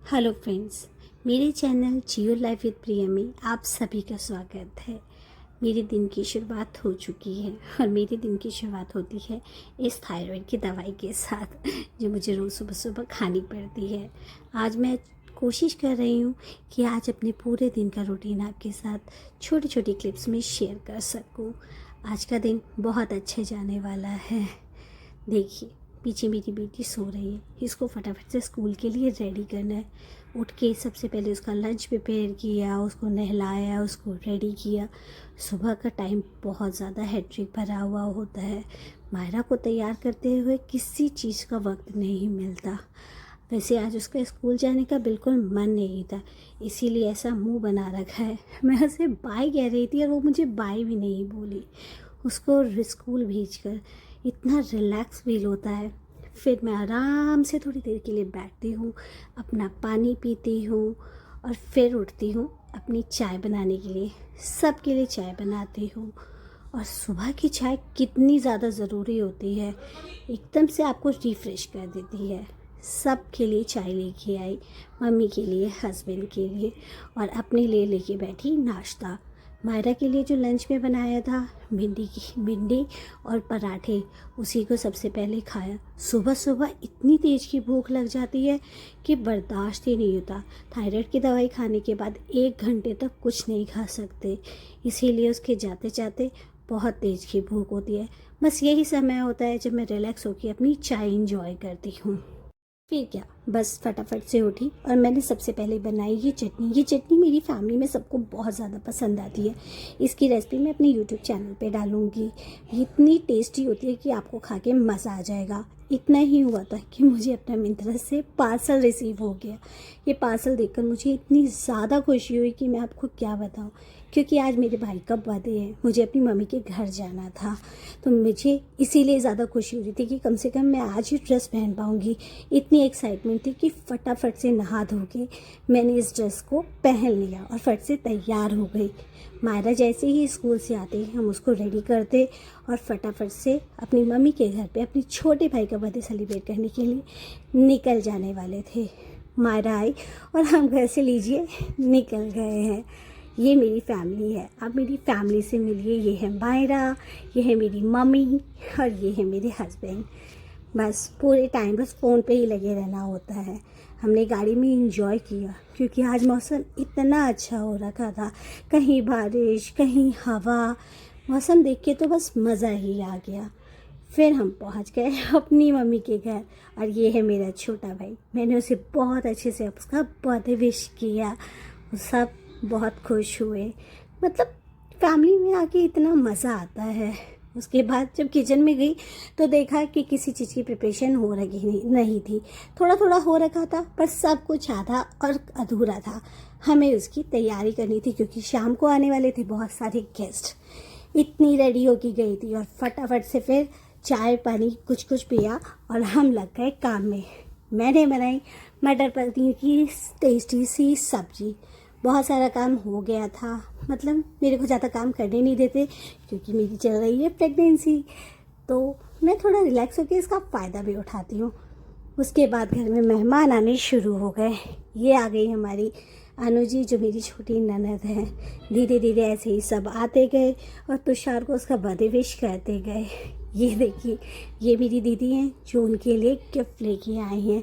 Hello friends, मेरे channel Jio life with प्रिया में आप सभी का स्वागत है। मेरे दिन की शुरुआत हो चुकी है और मेरे दिन की शुरुआत होती है इस थायराइड की दवाई के साथ जो मुझे रोज़ सुबह सुबह खानी पड़ती है। आज मैं कोशिश कर रही हूँ कि आज अपने पूरे दिन का रूटीन आपके साथ छोटी छोटी क्लिप्स में शेयर कर सकूँ। आज का दिन बहुत अच्छे जाने वाला है। देखिए, पीछे मेरी बेटी सो रही है, इसको फटाफट से स्कूल के लिए रेडी करना है। उठ के सबसे पहले उसका लंच प्रिपेयर किया, उसको नहलाया, उसको रेडी किया। सुबह का टाइम बहुत ज़्यादा हेक्टिक भरा हुआ होता है। मायरा को तैयार करते हुए किसी चीज़ का वक्त नहीं मिलता। वैसे आज उसका स्कूल जाने का बिल्कुल मन नहीं था, इसीलिए ऐसा मुंह बना रखा है। मैं उसे बाय कह रही थी और वो मुझे बाय भी नहीं बोली। उसको स्कूल भेजकर इतना रिलैक्स फील होता है। फिर मैं आराम से थोड़ी देर के लिए बैठती हूँ, अपना पानी पीती हूँ और फिर उठती हूँ अपनी चाय बनाने के लिए। सबके लिए चाय बनाती हूँ और सुबह की चाय कितनी ज़्यादा ज़रूरी होती है, एकदम से आपको रिफ़्रेश कर देती है। सब के लिए चाय लेके आई, मम्मी के लिए, हस्बैंड के लिए और अपने लिए लेके बैठी नाश्ता। मायरा के लिए जो लंच में बनाया था भिंडी और पराठे, उसी को सबसे पहले खाया। सुबह सुबह इतनी तेज़ की भूख लग जाती है कि बर्दाश्त ही नहीं होता। थायराइड की दवाई खाने के बाद 1 घंटे तक कुछ नहीं खा सकते, इसीलिए उसके जाते जाते बहुत तेज़ की भूख होती है। बस यही समय होता है जब मैं रिलैक्स होकर अपनी चाय इंजॉय करती हूँ। फिर क्या, बस फटाफट से उठी और मैंने सबसे पहले बनाई ये चटनी। ये चटनी मेरी फैमिली में सबको बहुत ज़्यादा पसंद आती है। इसकी रेसिपी मैं अपने यूट्यूब चैनल पे डालूँगी। ये इतनी टेस्टी होती है कि आपको खा के मज़ा आ जाएगा। इतना ही हुआ था कि मुझे अपना मिंत्रा से पार्सल रिसीव हो गया। ये पार्सल देखकर मुझे इतनी ज़्यादा खुशी हुई कि मैं आपको क्या बताऊँ, क्योंकि आज मेरे भाई का बर्थडे है, मुझे अपनी मम्मी के घर जाना था। तो मुझे इसीलिए ज़्यादा खुशी हो रही थी कि कम से कम मैं आज ही ड्रेस पहन पाऊँगी। इतनी एक्साइटमेंट थी कि फटाफट से नहा धो के मैंने इस ड्रेस को पहन लिया और फट से तैयार हो गई। मायरा जैसे ही स्कूल से आते हम उसको रेडी करते और फटाफट से अपनी मम्मी के घर पे अपने छोटे भाई का बर्थडे सेलिब्रेट करने के लिए निकल जाने वाले थे। मायरा आई और हम घर से लीजिए निकल गए हैं। ये मेरी फैमिली है, आप मेरी फैमिली से मिलिए। ये है मायरा, ये है मेरी मम्मी और ये है मेरे हस्बैंड। बस पूरे टाइम बस फ़ोन पे ही लगे रहना होता है। हमने गाड़ी में इंजॉय किया क्योंकि आज मौसम इतना अच्छा हो रखा था, कहीं बारिश कहीं हवा। मौसम देख के तो बस मज़ा ही आ गया। फिर हम पहुंच गए अपनी मम्मी के घर और ये है मेरा छोटा भाई। मैंने उसे बहुत अच्छे से उसका बर्थडे विश किया। वो सब बहुत खुश हुए। मतलब फैमिली में आके इतना मज़ा आता है। उसके बाद जब किचन में गई तो देखा कि किसी चीज़ की प्रिपरेशन हो रही नहीं थी। थोड़ा थोड़ा हो रखा था पर सब कुछ आधा और अधूरा था। हमें उसकी तैयारी करनी थी क्योंकि शाम को आने वाले थे बहुत सारे गेस्ट। इतनी रेडी होके गई थी और फटाफट से फिर चाय पानी कुछ कुछ पिया और हम लग गए काम में। मैंने बनाई मटर पनीर की टेस्टी सी सब्जी। बहुत सारा काम हो गया था, मतलब मेरे को ज़्यादा काम करने नहीं देते क्योंकि मेरी चल रही है प्रेगनेंसी, तो मैं थोड़ा रिलैक्स होकर इसका फ़ायदा भी उठाती हूँ। उसके बाद घर में मेहमान आने शुरू हो गए। ये आ गई हमारी अनु जी जो मेरी छोटी ननद है। धीरे धीरे ऐसे ही सब आते गए और तुषार को उसका बर्थडे विश करते गए। ये देखिए, ये मेरी दीदी हैं जो उनके लिए गिफ्ट लेके आई हैं।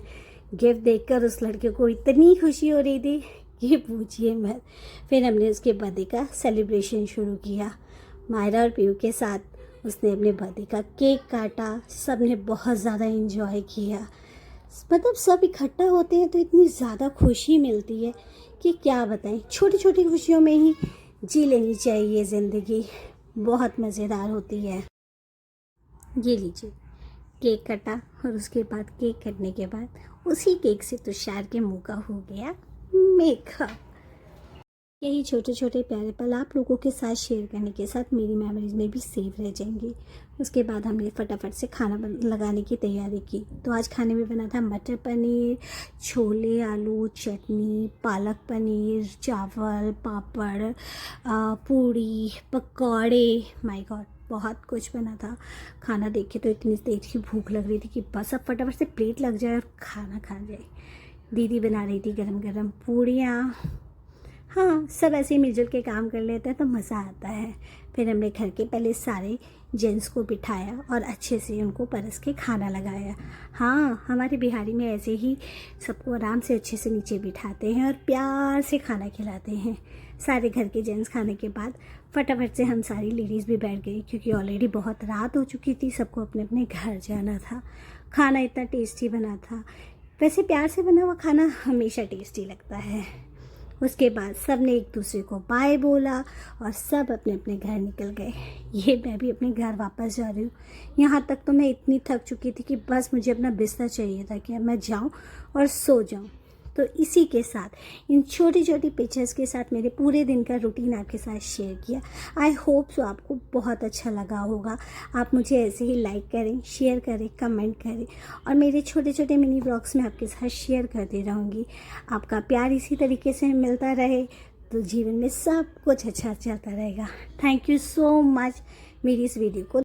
गिफ्ट देखकर उस लड़के को इतनी खुशी हो रही थी कि पूछिए मत। फिर हमने उसके बर्थडे का सेलिब्रेशन शुरू किया। मायरा और पीयू के साथ उसने अपने बर्थडे का केक काटा। सब ने बहुत ज़्यादा एंजॉय किया। मतलब सब इकट्ठा होते हैं तो इतनी ज़्यादा खुशी मिलती है कि क्या बताएं। छोटी छोटी खुशियों में ही जी लेनी चाहिए ज़िंदगी, बहुत मज़ेदार होती है। ये लीजिए, केक कटा और उसके बाद केक कटने के बाद उसी केक से तुषार के मुंह का हो गया मेकअप। यही छोटे छोटे प्यारे पल आप लोगों के साथ शेयर करने के साथ मेरी मेमोरीज में भी सेव रह जाएंगी। उसके बाद हमने फटाफट से खाना लगाने की तैयारी की। तो आज खाने में बना था मटर पनीर, छोले आलू चटनी, पालक पनीर, चावल, पापड़, पूड़ी, पकौड़े। माय गॉड, बहुत कुछ बना था। खाना देख के तो इतनी तेज की भूख लग रही थी कि बस अब फटाफट से प्लेट लग जाए और खाना खा जाए। दीदी बना रही थी गरम गरम पूड़ियाँ। हाँ, सब ऐसे ही मिलजुल के काम कर लेते हैं तो मज़ा आता है। फिर हमने घर के पहले सारे जेंट्स को बिठाया और अच्छे से उनको परस के खाना लगाया। हाँ, हमारे बिहारी में ऐसे ही सबको आराम से अच्छे से नीचे बिठाते हैं और प्यार से खाना खिलाते हैं। सारे घर के जेंट्स खाने के बाद फटाफट से हम सारी लेडीज़ भी बैठ गई, क्योंकि ऑलरेडी बहुत रात हो चुकी थी, सबको अपने अपने घर जाना था। खाना इतना टेस्टी बना था। वैसे प्यार से बना हुआ खाना हमेशा टेस्टी लगता है। उसके बाद सब ने एक दूसरे को बाय बोला और सब अपने अपने घर निकल गए। ये मैं भी अपने घर वापस जा रही हूँ। यहाँ तक तो मैं इतनी थक चुकी थी कि बस मुझे अपना बिस्तर चाहिए था कि मैं जाऊँ और सो जाऊँ। तो इसी के साथ इन छोटी छोटी पिक्चर्स के साथ मेरे पूरे दिन का रूटीन आपके साथ शेयर किया। आई होप सो आपको बहुत अच्छा लगा होगा। आप मुझे ऐसे ही लाइक करें, शेयर करें, कमेंट करें और मेरे छोटे छोटे मिनी ब्लॉग्स में आपके साथ शेयर करती रहूँगी। आपका प्यार इसी तरीके से मिलता रहे तो जीवन में सब कुछ अच्छा चलता रहेगा। थैंक यू सो मच मेरी इस वीडियो को